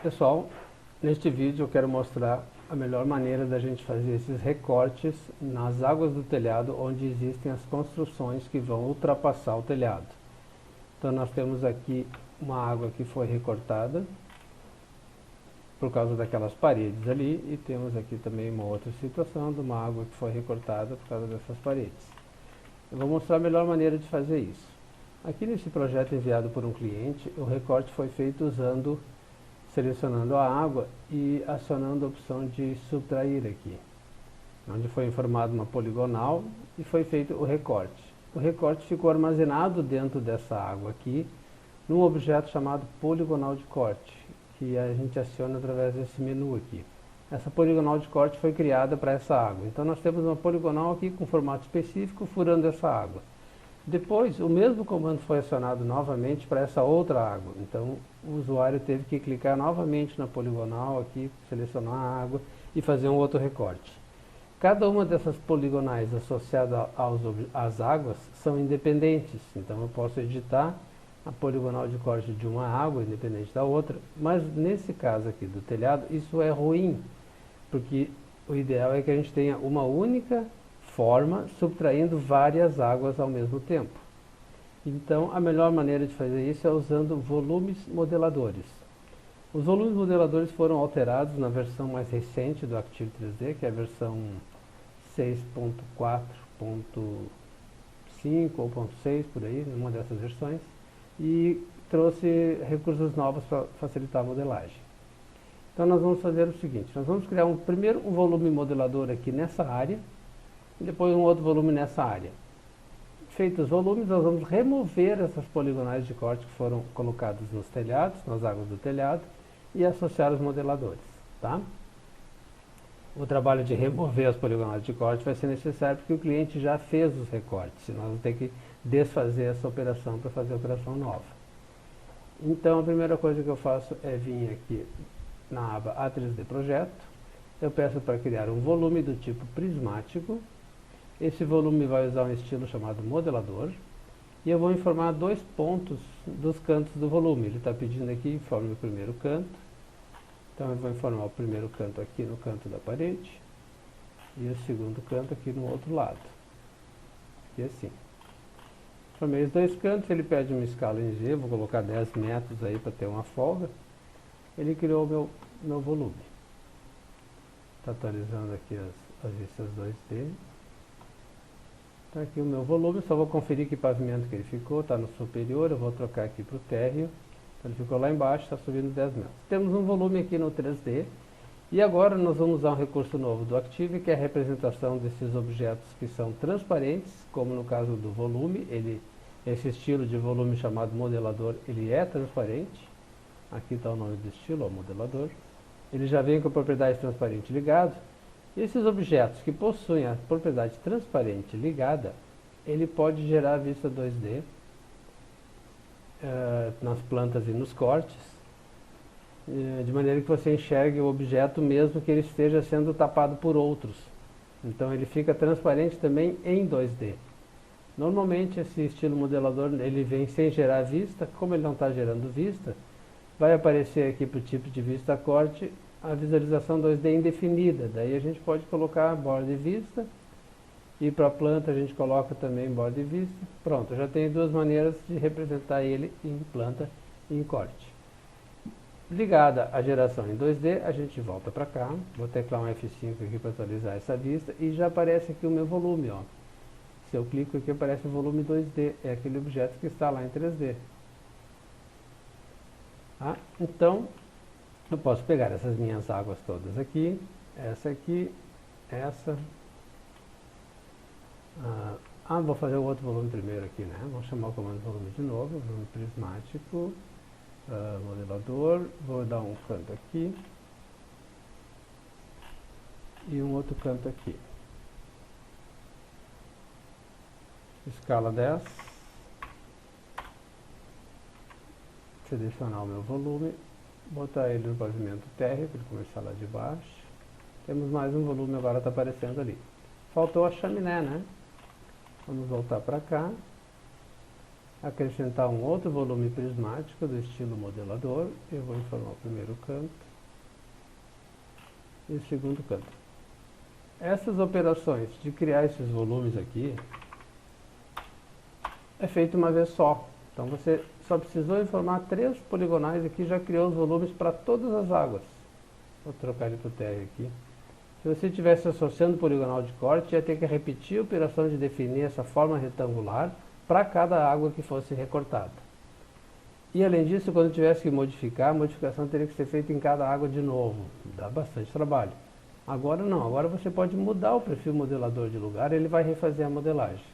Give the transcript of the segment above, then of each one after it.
Pessoal, neste vídeo eu quero mostrar a melhor maneira da gente fazer esses recortes nas águas do telhado onde existem as construções que vão ultrapassar o telhado. Então nós temos aqui uma água que foi recortada por causa daquelas paredes ali, e temos aqui também uma outra situação de uma água que foi recortada por causa dessas paredes. Eu vou mostrar a melhor maneira de fazer isso. Aqui nesse projeto enviado por um cliente, o recorte foi feito selecionando a água e acionando a opção de subtrair aqui, onde foi informado uma poligonal e foi feito o recorte. O recorte ficou armazenado dentro dessa água aqui, num objeto chamado poligonal de corte, que a gente aciona através desse menu aqui. Essa poligonal de corte foi criada para essa água. Então nós temos uma poligonal aqui com formato específico furando essa água. Depois, o mesmo comando foi acionado novamente para essa outra água. Então, o usuário teve que clicar novamente na poligonal aqui, selecionar a água e fazer um outro recorte. Cada uma dessas poligonais associadas às águas são independentes. Então, eu posso editar a poligonal de corte de uma água, independente da outra. Mas, nesse caso aqui do telhado, isso é ruim, porque o ideal é que a gente tenha uma única forma, subtraindo várias águas ao mesmo tempo. Então, a melhor maneira de fazer isso é usando volumes modeladores. Os volumes modeladores foram alterados na versão mais recente do Active 3D, que é a versão 6.4.5 ou 6, por aí, uma dessas versões, e trouxe recursos novos para facilitar a modelagem. Então, nós vamos fazer o seguinte: nós vamos criar primeiro um volume modelador aqui nessa área, e depois um outro volume nessa área. Feitos os volumes, nós vamos remover essas poligonais de corte que foram colocadas nos telhados, nas águas do telhado, e associar os modeladores. Tá? O trabalho de remover as poligonais de corte vai ser necessário porque o cliente já fez os recortes, e nós vamos ter que desfazer essa operação para fazer a operação nova. Então, a primeira coisa que eu faço é vir aqui na aba A3D Projeto. Eu peço para criar um volume do tipo prismático. Esse volume vai usar um estilo chamado modelador, e eu vou informar dois pontos dos cantos do volume. Ele está pedindo aqui, informe o primeiro canto. Então eu vou informar o primeiro canto aqui no canto da parede, e o segundo canto aqui no outro lado. E assim. Formei os dois cantos, ele pede uma escala em Z, vou colocar 10 metros aí para ter uma folga. Ele criou o meu volume. Está atualizando aqui as vistas 2D. Está aqui o meu volume, só vou conferir que pavimento que ele ficou, está no superior, eu vou trocar aqui para o térreo. Então ele ficou lá embaixo, está subindo 10 metros. Temos um volume aqui no 3D, e agora nós vamos usar um recurso novo do Active, que é a representação desses objetos que são transparentes, como no caso do volume, esse estilo de volume chamado modelador, ele é transparente. Aqui está o nome do estilo, ó, modelador. Ele já vem com a propriedade transparente ligado. Esses objetos que possuem a propriedade transparente ligada, ele pode gerar vista 2D nas plantas e nos cortes, de maneira que você enxergue o objeto mesmo que ele esteja sendo tapado por outros. Então ele fica transparente também em 2D. Normalmente esse estilo modelador ele vem sem gerar vista. Como ele não está gerando vista, vai aparecer aqui para o tipo de vista corte a visualização 2D indefinida. Daí a gente pode colocar borda e vista, e para a planta a gente coloca também borda e vista. Pronto, já tem duas maneiras de representar ele em planta e em corte. Ligada a geração em 2D, a gente volta para cá, vou teclar um F5 aqui para atualizar essa vista, e já aparece aqui o meu volume. Ó. Se eu clico aqui, aparece o volume 2D, é aquele objeto que está lá em 3D. Tá? Então, eu posso pegar essas minhas águas todas aqui, essa. Vou fazer o outro volume primeiro aqui, né? Vamos chamar o comando volume de novo, volume prismático, modelador, vou dar um canto aqui, e um outro canto aqui. Escala 10, selecionar o meu volume, botar ele no pavimento térreo, para ele começar lá de baixo. Temos mais um volume, agora está aparecendo ali. Faltou a chaminé, né? Vamos voltar para cá. acrescentar um outro volume prismático do estilo modelador. Eu vou informar o primeiro canto e o segundo canto. Essas operações de criar esses volumes aqui é feito uma vez só. Então você só precisou informar 3 poligonais aqui, já criou os volumes para todas as águas. Vou trocar ele para o TR aqui. Se você estivesse associando o poligonal de corte, ia ter que repetir a operação de definir essa forma retangular para cada água que fosse recortada. E além disso, quando tivesse que modificar, a modificação teria que ser feita em cada água de novo. Dá bastante trabalho. Agora não, agora você pode mudar o perfil modelador de lugar, ele vai refazer a modelagem.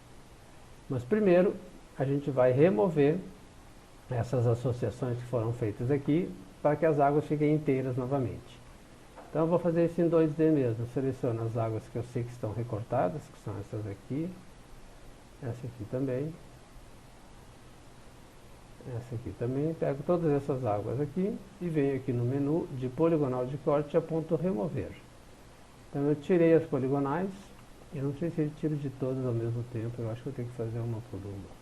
Mas primeiro, a gente vai remover essas associações que foram feitas aqui, para que as águas fiquem inteiras novamente. Então eu vou fazer isso em 2D mesmo. Seleciono as águas que eu sei que estão recortadas, que são essas aqui, essa aqui também, essa aqui também. Pego todas essas águas aqui e venho aqui no menu de poligonal de corte e aponto remover. Então eu tirei as poligonais. Eu não sei se ele tira de todas ao mesmo tempo, eu acho que eu tenho que fazer uma por uma.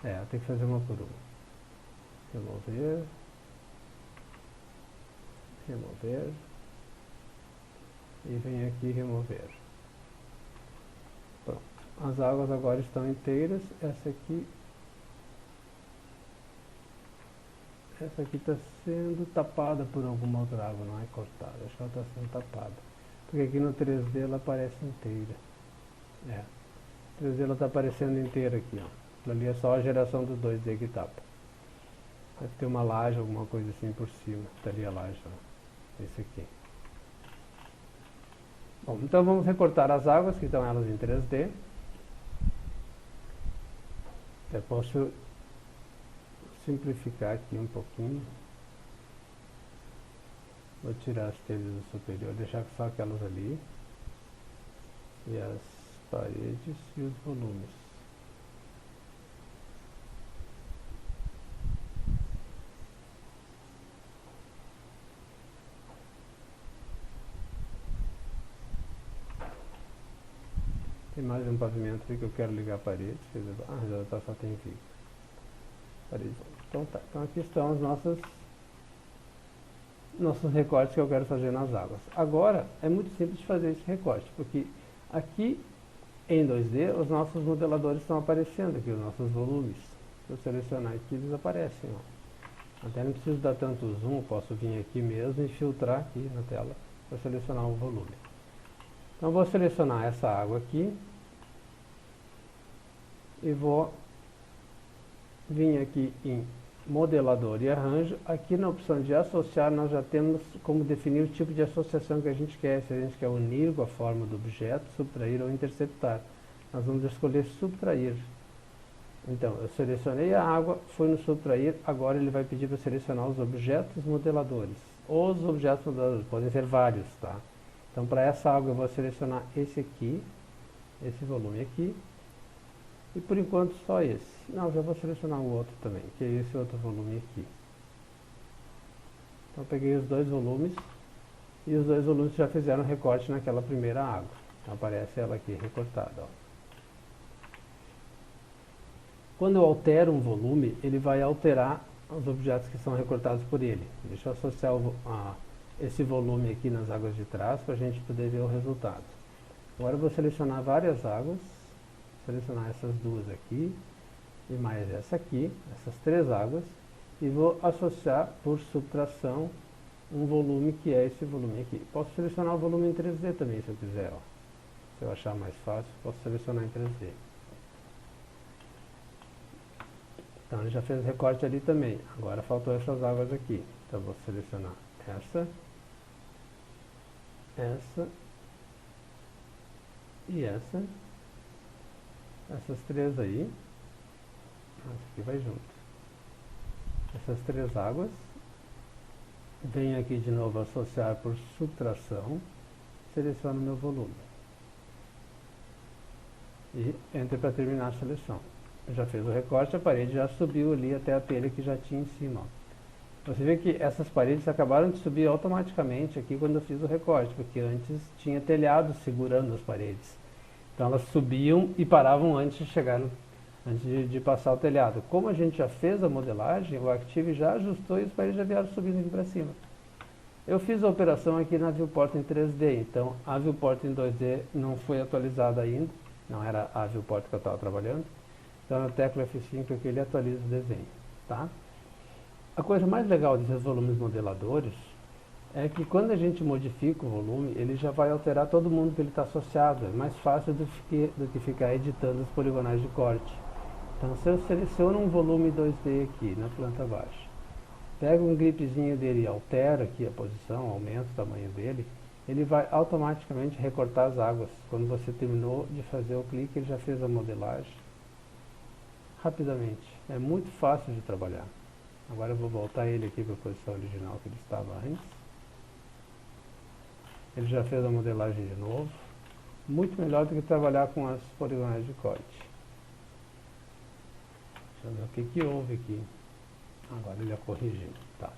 Eu tenho que fazer uma por uma. Remover. Remover. E venho aqui remover. Pronto. As águas agora estão inteiras. Essa aqui está sendo tapada por alguma outra água, não é cortada. Acho que ela está sendo tapada. Porque aqui no 3D ela aparece inteira. No 3D ela está aparecendo inteira aqui, ó. Ali é só a geração do 2D que tapa. Deve ter uma laje, alguma coisa assim por cima. Está ali a laje, ó. Esse aqui. Bom, então vamos recortar as águas, que estão elas em 3D. Eu posso simplificar aqui um pouquinho. Vou tirar as telhas do superior, deixar só aquelas ali. E as paredes e os volumes. Tem mais um pavimento aqui que eu quero ligar a parede. Já só tem vigo. Parede. Então tá. Então aqui estão os nossos recortes que eu quero fazer nas águas. Agora é muito simples de fazer esse recorte, porque aqui em 2D os nossos modeladores estão aparecendo aqui, os nossos volumes. Se eu selecionar aqui, eles aparecem, ó. Até não preciso dar tanto zoom, eu posso vir aqui mesmo e filtrar aqui na tela para selecionar o volume. Então vou selecionar essa água aqui e vou vir aqui em modelador e arranjo. Aqui na opção de associar nós já temos como definir o tipo de associação que a gente quer, se a gente quer unir com a forma do objeto, subtrair ou interceptar. Nós vamos escolher subtrair. Então eu selecionei a água, fui no subtrair, agora ele vai pedir para selecionar os objetos modeladores. Os objetos modeladores, podem ser vários, tá? Então para essa água eu vou selecionar esse aqui, esse volume aqui, e por enquanto só esse. Não, já vou selecionar o outro também, que é esse outro volume aqui. Então eu peguei os dois volumes, e os dois volumes já fizeram recorte naquela primeira água. Então aparece ela aqui recortada, ó. Quando eu altero um volume, ele vai alterar os objetos que são recortados por ele. Deixa eu associar esse volume aqui nas águas de trás para a gente poder ver o resultado. Agora eu vou selecionar várias águas, selecionar essas duas aqui e mais essa aqui, essas 3 águas, e vou associar por subtração um volume que é esse volume aqui. Posso selecionar o volume em 3D também se eu quiser, ó. Se eu achar mais fácil, posso selecionar em 3D. Então ele já fez recorte ali também. Agora faltou essas águas aqui. Então eu vou selecionar essa e essa. Essas 3 aí. Essa aqui vai junto. Essas 3 águas. Venho aqui de novo associar por subtração. Seleciono meu volume. E entro para terminar a seleção. Já fez o recorte, a parede já subiu ali até a telha que já tinha em cima, ó. Você vê que essas paredes acabaram de subir automaticamente aqui quando eu fiz o recorte, porque antes tinha telhado segurando as paredes. Então elas subiam e paravam antes antes de passar o telhado. Como a gente já fez a modelagem, o Active já ajustou e os painéis já vieram subindo aqui para cima. Eu fiz a operação aqui na Viewport em 3D, então a Viewport em 2D não foi atualizada ainda, não era a Viewport que eu estava trabalhando, então na tecla F5 aqui ele atualiza o desenho, tá? A coisa mais legal desses volumes modeladores é que quando a gente modifica o volume, ele já vai alterar todo mundo que ele está associado, é mais fácil do que ficar editando os poligonais de corte. Então se eu seleciono um volume 2D aqui na planta baixa, pego um gripzinho dele e altero aqui a posição, aumento o tamanho dele, ele vai automaticamente recortar as águas. Quando você terminou de fazer o clique, ele já fez a modelagem rapidamente. É muito fácil de trabalhar. Agora eu vou voltar ele aqui para a posição original que ele estava antes. Ele já fez a modelagem de novo. Muito melhor do que trabalhar com as poligonais de corte. Deixa eu ver o que houve aqui. Agora ele já corrigiu. Tá.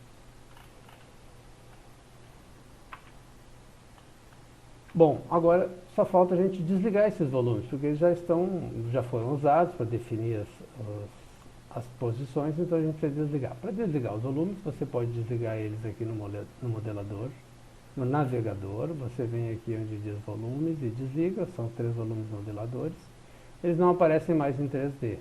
Bom, agora só falta a gente desligar esses volumes, porque eles já foram usados para definir as posições, então a gente precisa desligar. Para desligar os volumes, você pode desligar eles aqui no modelador, no navegador. Você vem aqui onde diz volumes e desliga, são os 3 volumes modeladores. Eles não aparecem mais em 3D.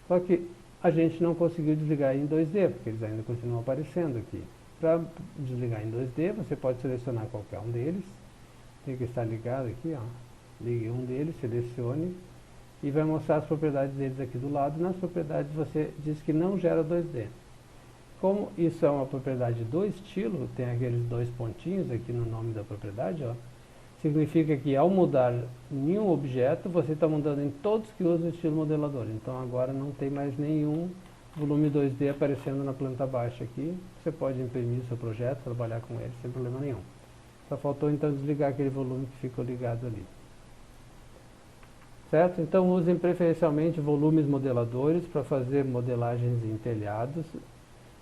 Só que a gente não conseguiu desligar em 2D, porque eles ainda continuam aparecendo aqui. Para desligar em 2D, você pode selecionar qualquer um deles. Tem que estar ligado aqui, ó. Ligue um deles, selecione e vai mostrar as propriedades deles aqui do lado. Nas propriedades você diz que não gera 2D. Como isso é uma propriedade do estilo, tem aqueles 2 pontinhos aqui no nome da propriedade, ó. Significa que ao mudar em um objeto, você está mudando em todos que usam o estilo modelador. Então agora não tem mais nenhum volume 2D aparecendo na planta baixa aqui. Você pode imprimir o seu projeto, trabalhar com ele sem problema nenhum. Só faltou então desligar aquele volume que ficou ligado ali. Certo? Então usem preferencialmente volumes modeladores para fazer modelagens em telhados,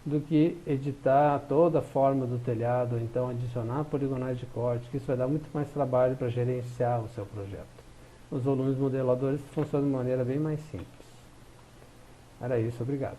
do que editar toda a forma do telhado, ou então adicionar poligonais de corte, que isso vai dar muito mais trabalho para gerenciar o seu projeto. Os volumes modeladores funcionam de maneira bem mais simples. Era isso, obrigado.